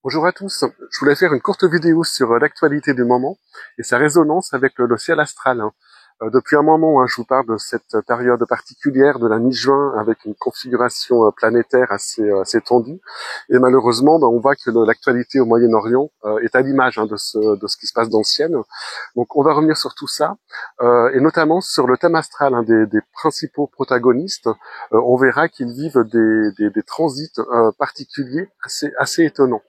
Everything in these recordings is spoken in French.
Bonjour à tous, je voulais faire une courte vidéo sur l'actualité du moment et sa résonance avec le ciel astral. Depuis un moment, je vous parle de cette période particulière de la mi-juin avec une configuration planétaire assez tendue. Et malheureusement, on voit que l'actualité au Moyen-Orient est à l'image de ce qui se passe dans le ciel. Donc on va revenir sur tout ça, et notamment sur le thème astral, des principaux protagonistes. On verra qu'ils vivent des transits particuliers assez étonnants.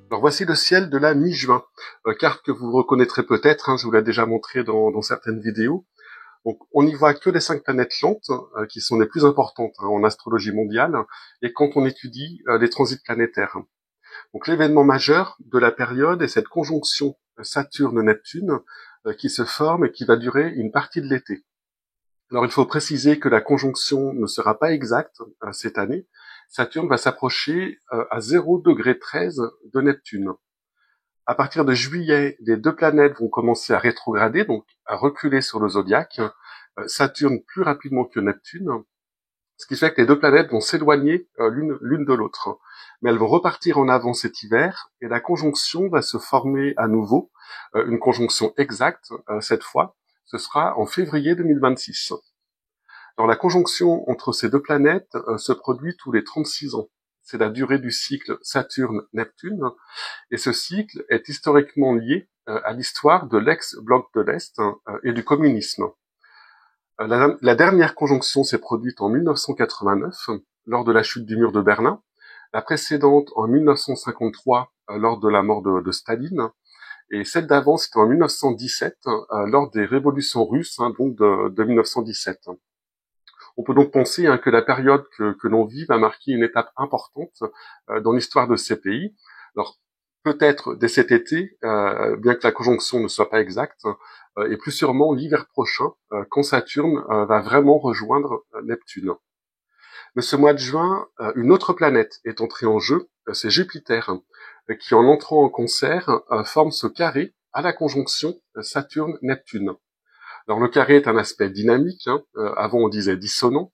Alors voici le ciel de la mi-juin, carte que vous reconnaîtrez peut-être, je vous l'ai déjà montré dans certaines vidéos. Donc on n'y voit que les 5 planètes lentes, qui sont les plus importantes en astrologie mondiale, et quand on étudie les transits planétaires. Donc l'événement majeur de la période est cette conjonction Saturne-Neptune qui se forme et qui va durer une partie de l'été. Alors il faut préciser que la conjonction ne sera pas exacte cette année. Saturne va s'approcher à 0,13 de Neptune. À partir de juillet, les deux planètes vont commencer à rétrograder, donc à reculer sur le zodiaque. Saturne plus rapidement que Neptune, ce qui fait que les deux planètes vont s'éloigner l'une de l'autre. Mais elles vont repartir en avant cet hiver, et la conjonction va se former à nouveau, une conjonction exacte cette fois, ce sera en février 2026. Alors la conjonction entre ces deux planètes se produit tous les 36 ans. C'est la durée du cycle Saturne-Neptune, et ce cycle est historiquement lié à l'histoire de l'ex-bloc de l'Est et du communisme. La dernière conjonction s'est produite en 1989, lors de la chute du mur de Berlin, la précédente en 1953, lors de la mort de Staline, et celle d'avant c'était en 1917, lors des révolutions russes, donc de 1917. On peut donc penser que la période que l'on vit va marquer une étape importante dans l'histoire de ces pays. Alors, peut-être dès cet été, bien que la conjonction ne soit pas exacte, et plus sûrement l'hiver prochain, quand Saturne va vraiment rejoindre Neptune. Mais ce mois de juin, une autre planète est entrée en jeu, c'est Jupiter, qui en entrant en concert forme ce carré à la conjonction Saturne-Neptune. Alors le carré est un aspect dynamique, avant on disait dissonant,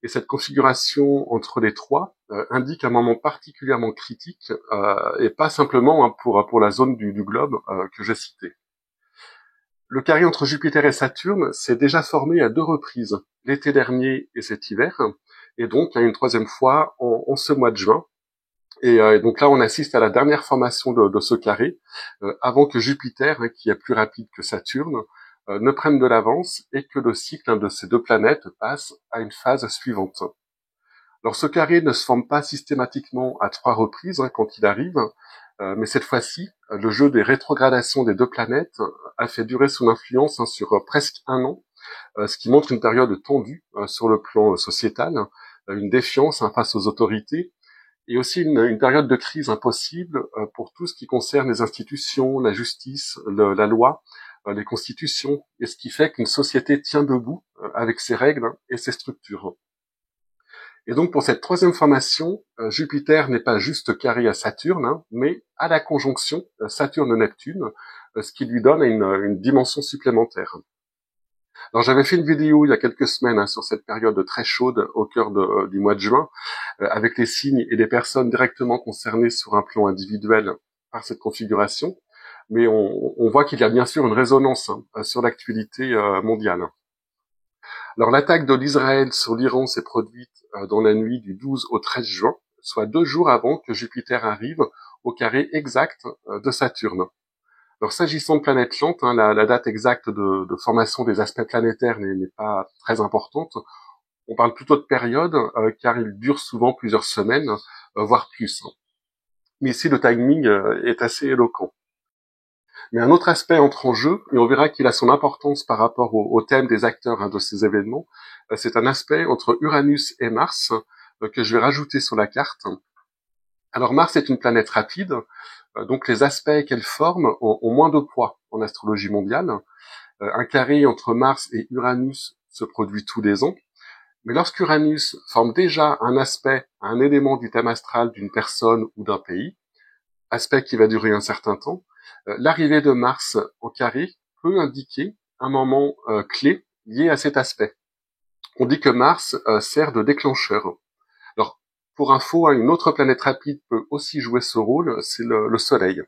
et cette configuration entre les trois indique un moment particulièrement critique, et pas simplement pour la zone du globe que j'ai cité. Le carré entre Jupiter et Saturne s'est déjà formé à 2 reprises, l'été dernier et cet hiver, et donc une troisième fois en ce mois de juin. Et donc là, on assiste à la dernière formation de ce carré, avant que Jupiter, qui est plus rapide que Saturne, ne prenne de l'avance et que le cycle de ces deux planètes passe à une phase suivante. Alors ce carré ne se forme pas systématiquement à 3 reprises quand il arrive, mais cette fois-ci, le jeu des rétrogradations des deux planètes a fait durer son influence sur presque un an, ce qui montre une période tendue sur le plan sociétal, une défiance face aux autorités, et aussi une période de crise impossible pour tout ce qui concerne les institutions, la justice, la loi, les constitutions, et ce qui fait qu'une société tient debout avec ses règles et ses structures. Et donc pour cette troisième formation, Jupiter n'est pas juste carré à Saturne, mais à la conjonction Saturne-Neptune, ce qui lui donne une dimension supplémentaire. Alors j'avais fait une vidéo il y a quelques semaines sur cette période très chaude au cœur du mois de juin, avec les signes et les personnes directement concernées sur un plan individuel par cette configuration, mais on voit qu'il y a bien sûr une résonance sur l'actualité mondiale. Alors l'attaque de l'Israël sur l'Iran s'est produite dans la nuit du 12 au 13 juin, soit 2 jours avant que Jupiter arrive au carré exact de Saturne. Alors s'agissant de planètes lentes, la date exacte de formation des aspects planétaires n'est pas très importante. On parle plutôt de période, car il dure souvent plusieurs semaines, voire plus. Mais ici, le timing est assez éloquent. Mais un autre aspect entre en jeu, et on verra qu'il a son importance par rapport au thème des acteurs de ces événements, c'est un aspect entre Uranus et Mars, que je vais rajouter sur la carte. Alors Mars est une planète rapide, donc les aspects qu'elle forme ont moins de poids en astrologie mondiale. Un carré entre Mars et Uranus se produit tous les ans, mais lorsqu'Uranus forme déjà un aspect, un élément du thème astral d'une personne ou d'un pays, aspect qui va durer un certain temps, l'arrivée de Mars en carré peut indiquer un moment clé liées à cet aspect. On dit que Mars sert de déclencheur. Alors, pour info, une autre planète rapide peut aussi jouer ce rôle, c'est le Soleil.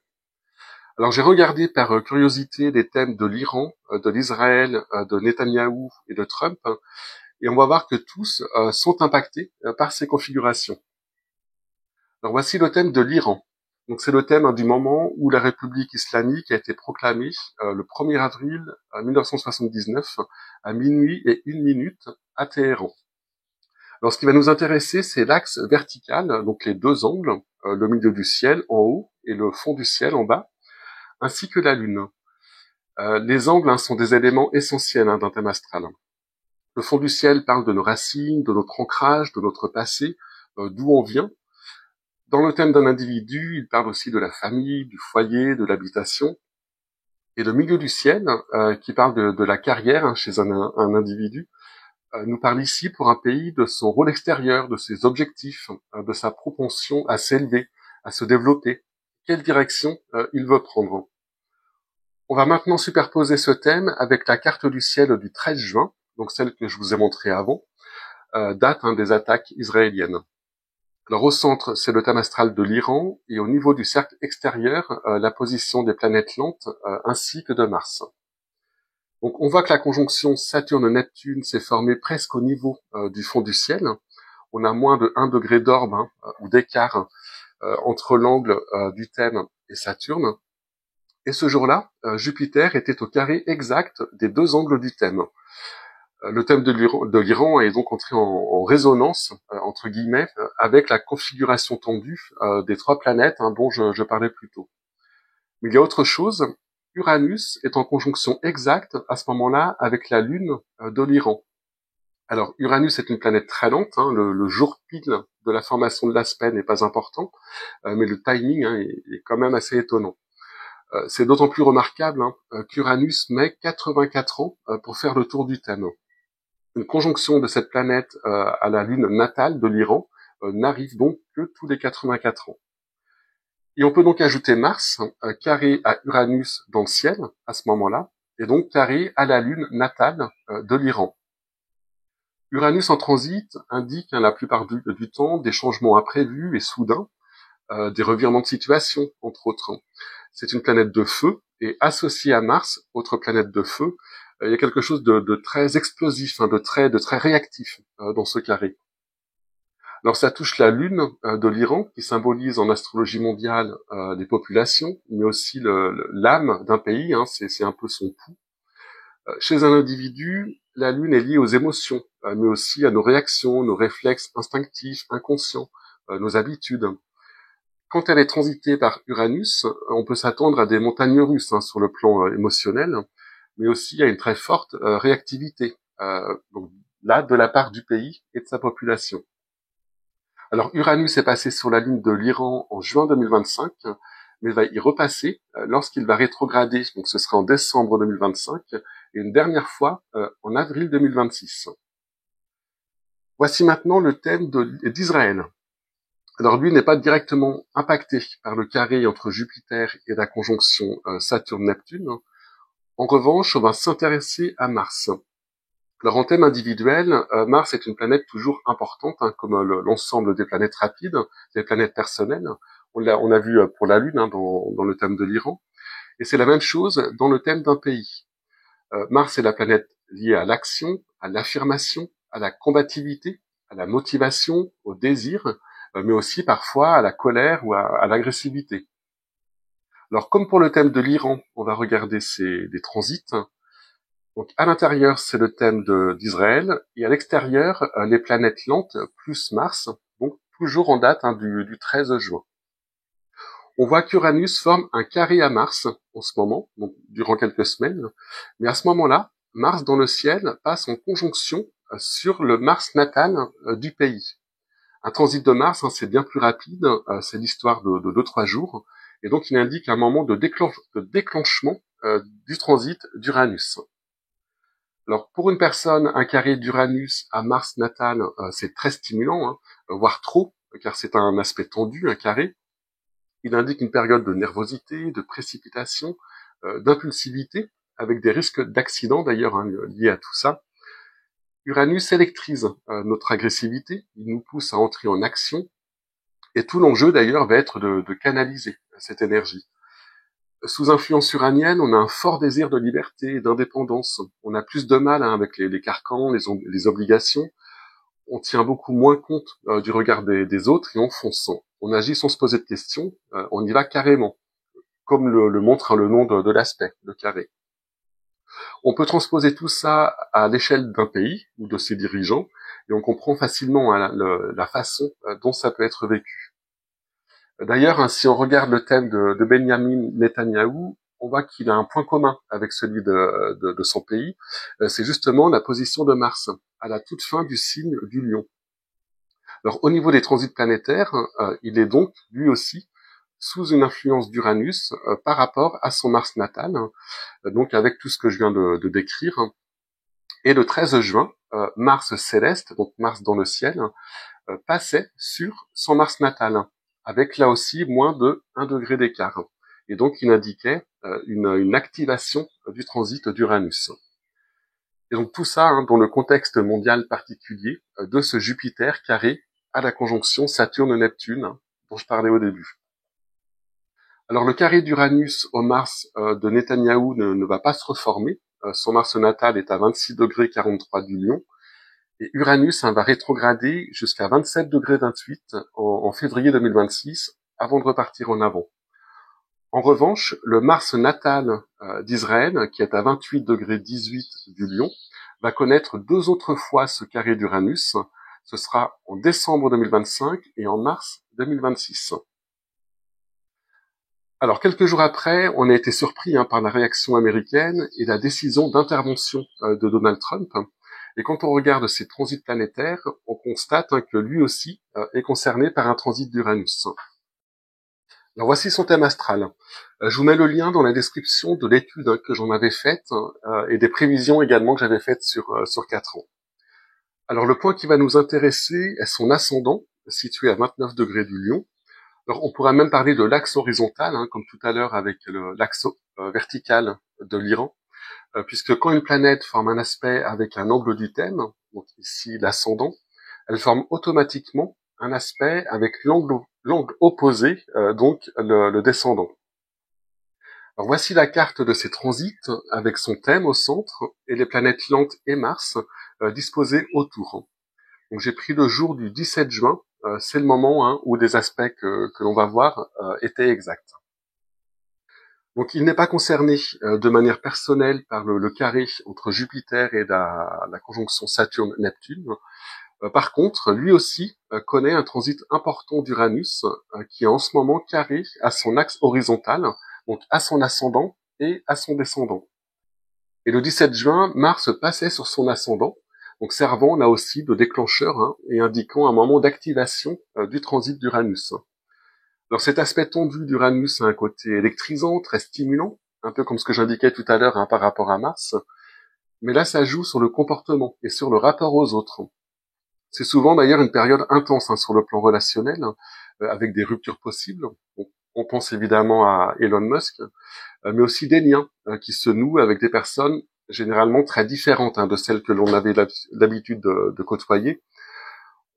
Alors j'ai regardé par curiosité les thèmes de l'Iran, de l'Israël, de Netanyahou et de Trump, et on va voir que tous sont impactés par ces configurations. Alors voici le thème de l'Iran. Donc c'est le thème du moment où la République islamique a été proclamée le 1er avril 1979 à minuit et 1 minute à Téhéran. Alors ce qui va nous intéresser, c'est l'axe vertical, donc les deux angles, le milieu du ciel en haut et le fond du ciel en bas, ainsi que la Lune. Les angles sont des éléments essentiels d'un thème astral. Le fond du ciel parle de nos racines, de notre ancrage, de notre passé, d'où on vient. Dans le thème d'un individu, il parle aussi de la famille, du foyer, de l'habitation. Et le milieu du ciel, qui parle de la carrière chez un individu, nous parle ici pour un pays de son rôle extérieur, de ses objectifs, de sa propension à s'élever, à se développer. Quelle direction il veut prendre. On va maintenant superposer ce thème avec la carte du ciel du 13 juin, donc celle que je vous ai montrée avant, date des attaques israéliennes. Alors au centre, c'est le thème astral de l'Iran, et au niveau du cercle extérieur, la position des planètes lentes ainsi que de Mars. Donc on voit que la conjonction Saturne-Neptune s'est formée presque au niveau du fond du ciel. On a moins de 1 degré d'orbe ou d'écart entre l'angle du thème et Saturne. Et ce jour-là, Jupiter était au carré exact des deux angles du thème. Le thème de l'Iran est donc entré en résonance, entre guillemets, avec la configuration tendue des trois planètes dont je parlais plus tôt. Mais il y a autre chose, Uranus est en conjonction exacte à ce moment-là avec la Lune de l'Iran. Alors Uranus est une planète très lente, le jour pile de la formation de l'aspect n'est pas important, mais le timing est quand même assez étonnant. C'est d'autant plus remarquable qu'Uranus met 84 ans pour faire le tour du thème. Une conjonction de cette planète à la lune natale de l'Iran n'arrive donc que tous les 84 ans. Et on peut donc ajouter Mars, carré à Uranus dans le ciel, à ce moment-là, et donc carré à la lune natale de l'Iran. Uranus en transit indique la plupart du temps des changements imprévus et soudains, des revirements de situation, entre autres. C'est une planète de feu, et associée à Mars, autre planète de feu, il y a quelque chose de très explosif, de très réactif dans ce carré. Alors ça touche la lune de l'Iran, qui symbolise en astrologie mondiale les populations, mais aussi l'âme d'un pays, c'est un peu son pouls. Chez un individu, la lune est liée aux émotions, mais aussi à nos réactions, nos réflexes instinctifs, inconscients, nos habitudes. Quand elle est transitée par Uranus, on peut s'attendre à des montagnes russes sur le plan émotionnel, mais aussi à une très forte réactivité, donc là, de la part du pays et de sa population. Alors Uranus est passé sur la lune de l'Iran en juin 2025, mais va y repasser lorsqu'il va rétrograder, donc ce sera en décembre 2025, et une dernière fois en avril 2026. Voici maintenant le thème d'Israël. Alors lui n'est pas directement impacté par le carré entre Jupiter et la conjonction Saturne-Neptune. En revanche, on va s'intéresser à Mars. Alors en thème individuel, Mars est une planète toujours importante, comme l'ensemble des planètes rapides, des planètes personnelles. On a vu pour la Lune dans le thème de l'Iran. Et c'est la même chose dans le thème d'un pays. Mars est la planète liée à l'action, à l'affirmation, à la combativité, à la motivation, au désir, mais aussi parfois à la colère ou à l'agressivité. Alors comme pour le thème de l'Iran, on va regarder des transits. Donc à l'intérieur, c'est le thème d'Israël, et à l'extérieur, les planètes lentes plus Mars, donc toujours en date du 13 juin. On voit qu'Uranus forme un carré à Mars en ce moment, donc durant quelques semaines, mais à ce moment-là, Mars dans le ciel passe en conjonction sur le Mars natal du pays. Un transit de Mars, c'est bien plus rapide, c'est l'histoire de 2-3 jours, et donc il indique un moment de déclenchement du transit d'Uranus. Alors pour une personne, un carré d'Uranus à Mars natal, c'est très stimulant, voire trop, car c'est un aspect tendu, un carré. Il indique une période de nervosité, de précipitation, d'impulsivité, avec des risques d'accident d'ailleurs liés à tout ça. Uranus électrise notre agressivité, il nous pousse à entrer en action, et tout l'enjeu d'ailleurs va être de canaliser cette énergie. Sous influence uranienne, on a un fort désir de liberté et d'indépendance. On a plus de mal avec les carcans, les obligations. On tient beaucoup moins compte du regard des autres et on fonce. On agit sans se poser de questions, on y va carrément, comme le montre le nom de l'aspect, le carré. On peut transposer tout ça à l'échelle d'un pays ou de ses dirigeants et on comprend facilement la façon dont ça peut être vécu. D'ailleurs, si on regarde le thème de Benjamin Netanyahou, on voit qu'il a un point commun avec celui de son pays, c'est justement la position de Mars, à la toute fin du signe du Lion. Alors, au niveau des transits planétaires, il est donc, lui aussi, sous une influence d'Uranus par rapport à son Mars natal, donc avec tout ce que je viens de décrire. Et le 13 juin, Mars céleste, donc Mars dans le ciel, passait sur son Mars natal, avec là aussi moins de 1 degré d'écart. Et donc il indiquait une activation du transit d'Uranus. Et donc tout ça dans le contexte mondial particulier de ce Jupiter carré à la conjonction Saturne-Neptune dont je parlais au début. Alors le carré d'Uranus au Mars de Netanyahou ne va pas se reformer. Son Mars natal est à 26 degrés 43 du Lion. Et Uranus va rétrograder jusqu'à 27 degrés 28 en février 2026 avant de repartir en avant. En revanche, le Mars natal d'Israël, qui est à 28 degrés 18 du Lion, va connaître 2 autres fois ce carré d'Uranus. Ce sera en décembre 2025 et en mars 2026. Alors, quelques jours après, on a été surpris par la réaction américaine et la décision d'intervention de Donald Trump. Et quand on regarde ces transits planétaires, on constate que lui aussi est concerné par un transit d'Uranus. Alors voici son thème astral. Je vous mets le lien dans la description de l'étude que j'en avais faite et des prévisions également que j'avais faites sur 4 ans. Alors le point qui va nous intéresser est son ascendant, situé à 29 degrés du Lion. Alors on pourra même parler de l'axe horizontal, comme tout à l'heure avec l'axe vertical de l'Iran, puisque quand une planète forme un aspect avec un angle du thème, donc ici l'ascendant, elle forme automatiquement un aspect avec l'angle opposé, donc le descendant. Alors voici la carte de ces transits avec son thème au centre et les planètes lentes et Mars disposées autour. Donc j'ai pris le jour du 17 juin, c'est le moment où des aspects que l'on va voir étaient exacts. Donc il n'est pas concerné de manière personnelle par le carré entre Jupiter et la conjonction Saturne-Neptune. Par contre, lui aussi connaît un transit important d'Uranus qui est en ce moment carré à son axe horizontal, donc à son ascendant et à son descendant. Et le 17 juin, Mars passait sur son ascendant, donc servant là aussi de déclencheur et indiquant un moment d'activation du transit d'Uranus. Alors cet aspect tendu d'Uranus a un côté électrisant, très stimulant, un peu comme ce que j'indiquais tout à l'heure par rapport à Mars, mais là ça joue sur le comportement et sur le rapport aux autres. C'est souvent d'ailleurs une période intense sur le plan relationnel, avec des ruptures possibles. On pense évidemment à Elon Musk, mais aussi des liens qui se nouent avec des personnes généralement très différentes de celles que l'on avait l'habitude de côtoyer.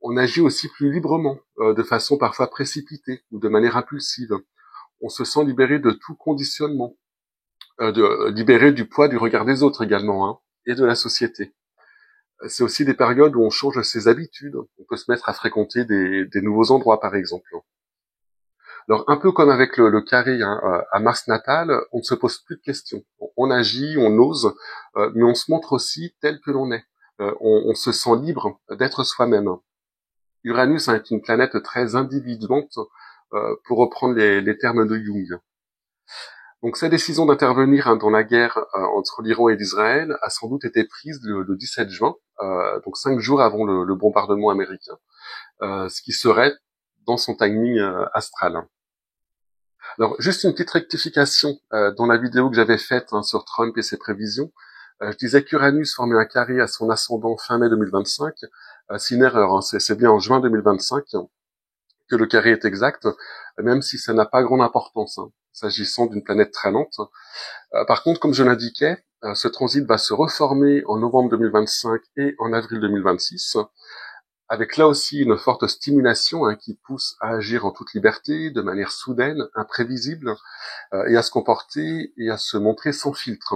On agit aussi plus librement, de façon parfois précipitée ou de manière impulsive. On se sent libéré de tout conditionnement, libéré du poids du regard des autres également, et de la société. C'est aussi des périodes où on change ses habitudes. On peut se mettre à fréquenter des nouveaux endroits, par exemple. Alors, un peu comme avec le carré à Mars natal, on ne se pose plus de questions. On agit, on ose, mais on se montre aussi tel que l'on est. On se sent libre d'être soi-même. Uranus est une planète très individuante, pour reprendre les termes de Jung. Donc sa décision d'intervenir dans la guerre entre l'Iran et l'Israël a sans doute été prise le 17 juin, donc 5 jours avant le bombardement américain, ce qui serait dans son timing astral. Alors juste une petite rectification dans la vidéo que j'avais faite sur Trump et ses prévisions. Je disais qu'Uranus formait un carré à son ascendant fin mai 2025. C'est une erreur, c'est bien en juin 2025 que le carré est exact, même si ça n'a pas grande importance, s'agissant d'une planète très lente. Par contre, comme je l'indiquais, Ce transit va se reformer en novembre 2025 et en avril 2026, avec là aussi une forte stimulation qui pousse à agir en toute liberté, de manière soudaine, imprévisible, et à se comporter et à se montrer sans filtre,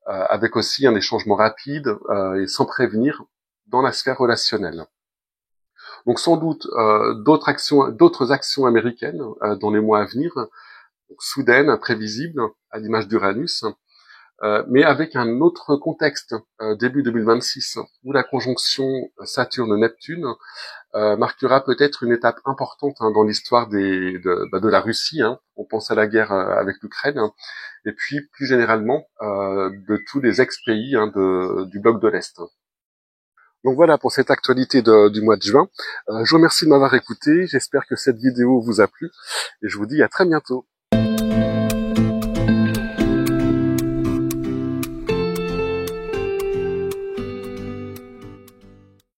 avec aussi un échangement rapide et sans prévenir dans la sphère relationnelle. Donc sans doute d'autres actions américaines dans les mois à venir, donc soudaines, imprévisibles, à l'image d'Uranus, mais avec un autre contexte, début 2026, où la conjonction Saturne-Neptune marquera peut-être une étape importante dans l'histoire de la Russie. On pense à la guerre avec l'Ukraine, et puis plus généralement de tous les ex-pays du bloc de l'Est. Donc voilà pour cette actualité du mois de juin. Je vous remercie de m'avoir écouté, j'espère que cette vidéo vous a plu, et je vous dis à très bientôt.